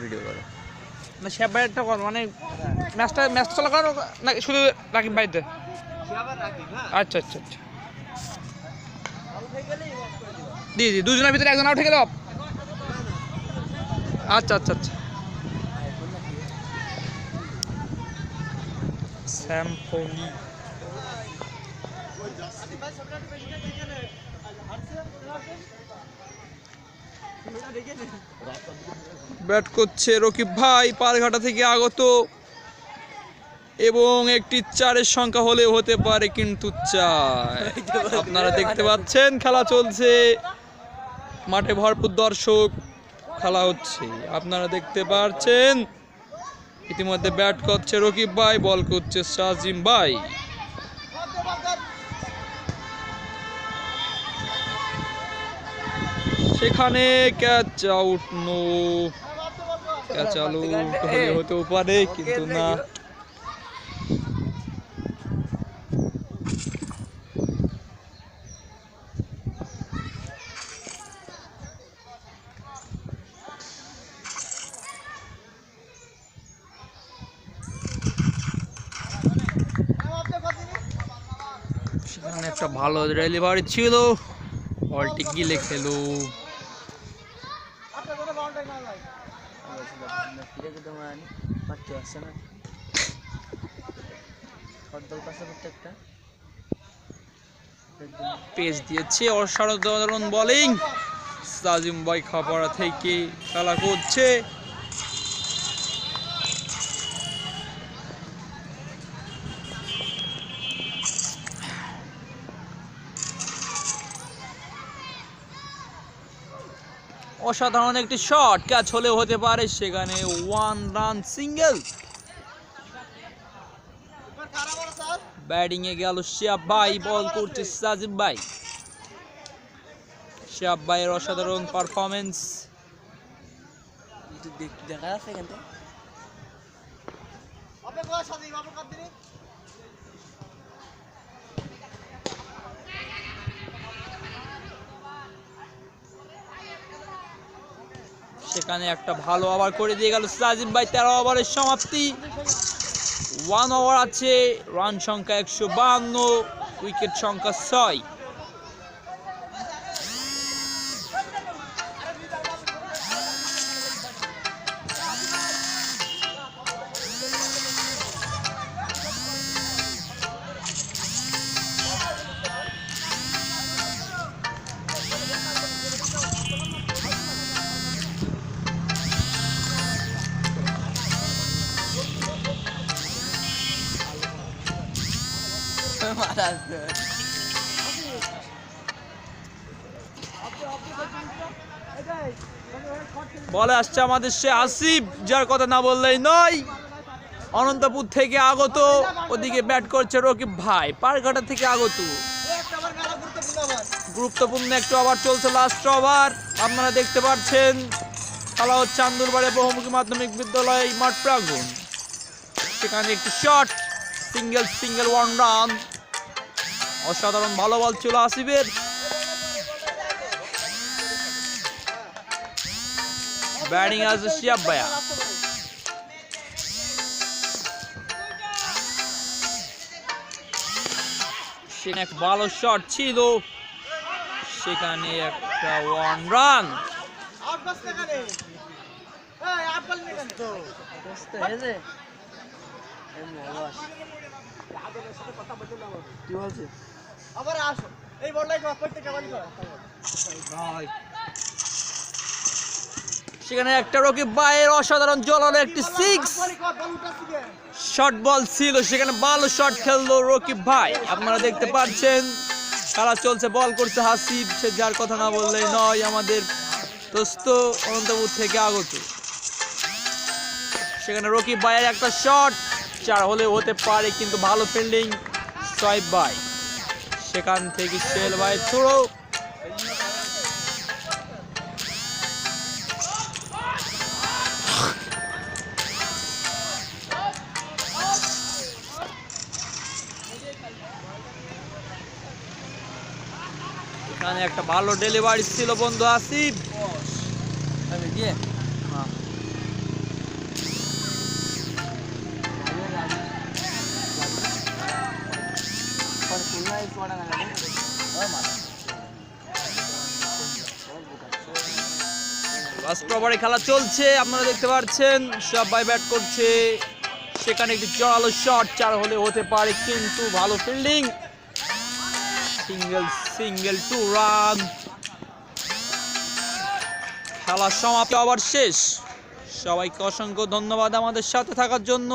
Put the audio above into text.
Video করো না chef ভাই একটা কর মানে ম্যাচ চলা করো না শুধু রাকিব ভাইতে আচ্ছা আচ্ছা আচ্ছা জি জি দুজনের ভিতরে একজন আউট হয়ে গেল আচ্ছা আচ্ছা আচ্ছা স্যামফোনি ব্যাট করছে রকিব ভাই পারঘাটা থেকে আগত এবং একটি 4-এর সংখ্যা হলেও হতে পারে কিন্তু 4 আপনারা দেখতে পাচ্ছেন খেলা চলছে মাঠে ভরপুর দর্শক খেলা হচ্ছে আপনারা দেখতে পাচ্ছেন ইতিমধ্যে ব্যাট করছে রকিব ভাই বল করছে সাজিম ভাই সেখানে catch out no catch out হলে হতেও পারে কিন্তু না সেখানে একটা ভালো ডেলিভারি ছিল বলটি গিলে খেলো পেস দিয়েছে অসাধারণ বোলিং সাজিম ভাই খাপাড়া থেকে খেলা করছে অসাধারণ একটি শট ক্যাচ হলেও হতে পারে সেখানে 1 রান সিঙ্গেল ব্যাটিং এ গেল শিয়াব ভাই বল করছে সাজিম ভাই শিয়াব ভাইয়ের অসাধারণ পারফরম্যান্স দেখা যাচ্ছে কিন্তু সেখানে একটা ভালো ওভার করে দিয়ে গেল সাজিম ভাই 13 ওভারের সমাপ্তি 1 ওভার আছে রান সংখ্যা 152 উইকেট সংখ্যা 6 বলে আসছে আমাদের সে আসিফ যার কথা না বললেই নয় অনন্তপুর থেকে আগত ওদিকে ব্যাট করছে রকিব ভাই পারঘাটা থেকে আগত গুরুত্বপূর্ণ একটা ওভার চলছে লাস্ট ওভার আপনারা দেখতে পাচ্ছেন খেলা হচ্ছে আন্দুলবাড়ে বহুমুখী মাধ্যমিক বিদ্যালয় মাঠ প্রাঙ্গণ সেখানে একটি শট সিঙ্গেল 1 রান অসাধারণ ভালো বল ছিল আসিফের ব্যাটিং আছে শিয়াব ভাইয়া সেখানে এক ভালো শট ছিল সেখানে একটা 1 রান সেখানে একটা রকিব ভাইয়ের অসাধারণ জলানো একটি 6 শর্ট বল ছিল সেখানে ভালো শট খেললো রকিব ভাই আপনারা দেখতে পাচ্ছেন খেলা চলছে বল করছে হাসিব সে যার কথা না বললেই নয় আমাদের দোস্ত অনন্তপুর থেকে আগত সেখানে রকিব ভাইয়ের একটা শট 4 হলে হতে পারে কিন্তু ভালো ফিল্ডিং সোয়েব ভাই সেখান থেকে সোহেল ভাই থ্রো এখানে একটা ভালো ডেলিভারি ছিল বন্ধু আসিফ লাস্ট ওভারে খেলা চলছে, আপনারা দেখতে পাচ্ছেন সবাই ব্যাট করছে। সেখানে একটি জোরালো শট, 4 হলে হতে পারে, কিন্তু ভালো ফিল্ডিং। Single 2 run. খেলা সমাপ্ত, আবার শেষ। সবাইকে অসংখ্য ধন্যবাদ আমাদের সাথে থাকার জন্য।